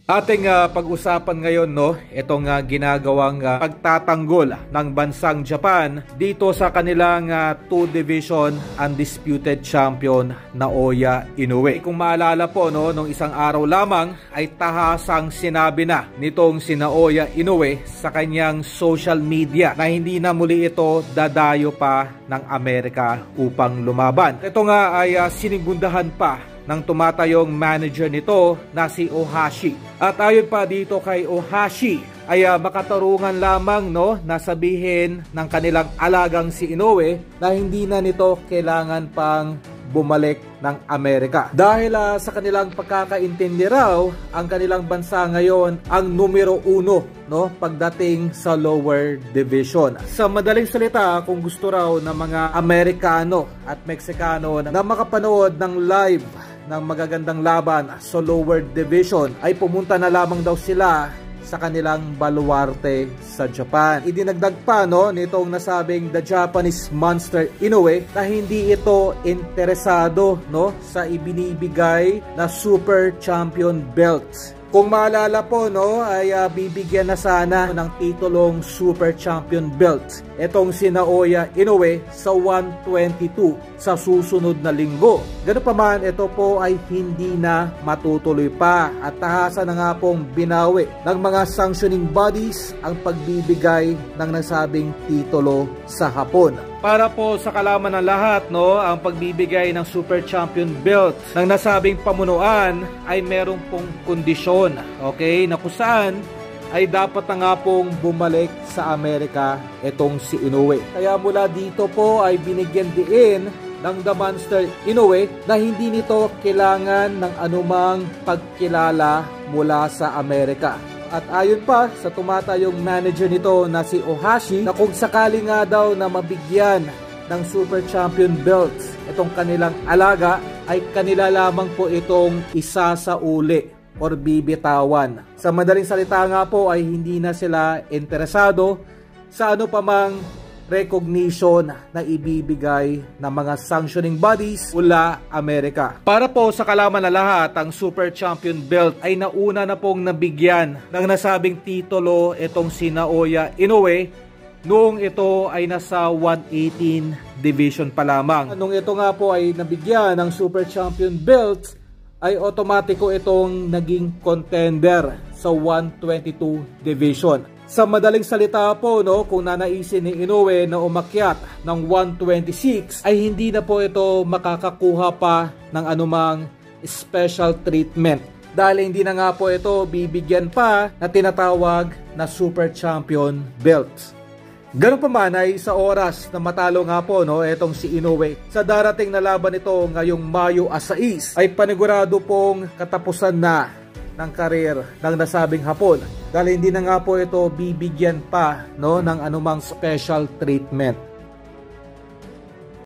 Ating pag-usapan ngayon itong ginagawang pagtatanggol ng bansang Japan dito sa kanilang 2 division undisputed champion Naoya Inoue. Kung maalala po nung isang araw lamang ay tahasang sinabi na nitong si Naoya Inoue sa kanyang social media na hindi na muli ito dadayo pa ng Amerika upang lumaban. Ito nga ay sinigundahan pa ng tumatayong manager nito na si Ohashi. At ayon pa dito kay Ohashi ay makatarungan lamang na sabihin ng kanilang alagang si Inoue na hindi na nito kailangan pang bumalik ng Amerika. Dahil sa kanilang pagkakaintindi raw, ang kanilang bansa ngayon ang numero 1 pagdating sa lower division. Sa madaling salita, kung gusto raw ng mga Amerikano at Meksikano na makapanood ng live ng magagandang laban sa lower division ay pumunta na lamang daw sila sa kanilang baluarte sa Japan. Idinagdag pa nitong nasabing The Japanese Monster Inoue na hindi ito interesado sa ibinibigay na Super Champion belt. Kung maalala po ay bibigyan na sana ng titulong Super Champion belt itong si Naoya Inoue sa 122 sa susunod na linggo. Ganun pa man, ito po ay hindi na matutuloy pa at tahasa na nga pong binawi ng mga sanctioning bodies ang pagbibigay ng nasabing titulo sa Hapon. Para po sa kalaman ng lahat, ang pagbibigay ng Super Champion belt ng nasabing pamunuan ay merong pong kondisyon, na kung saan ay dapat na nga pong bumalik sa Amerika itong si Inoue. Kaya mula dito po ay binigyan din ng The Monster Inoue na hindi nito kailangan ng anumang pagkilala mula sa Amerika. At ayon pa sa tumatayong manager nito na si Ohashi na kung sakali nga daw na mabigyan ng Super Champion belts itong kanilang alaga ay kanila lamang po itong isasauli or bibitawan. Sa madaling salita nga po ay hindi na sila interesado sa ano pa mang recognition na ibibigay ng mga sanctioning bodies mula Amerika. Para po sa kalaman na lahat, ang Super Champion belt ay nauna na pong nabigyan ng nasabing titulo itong si Naoya Inoue noong ito ay nasa 118 division pa lamang. Nung ito nga po ay nabigyan ng Super Champion belt ay otomatiko itong naging contender sa 122 division. Sa madaling salita po, kung nanaisin ni Inoue na umakyat ng 126 ay hindi na po ito makakakuha pa ng anumang special treatment. Dahil hindi na nga po ito bibigyan pa na tinatawag na Super Champion belt. Ganun pa man ay sa oras na matalo nga po etong si Inoue sa darating na laban nito ngayong Mayo 6 ay panigurado pong katapusan na ng karir ng nasabing Hapon dahil hindi na nga po ito bibigyan pa ng anumang special treatment.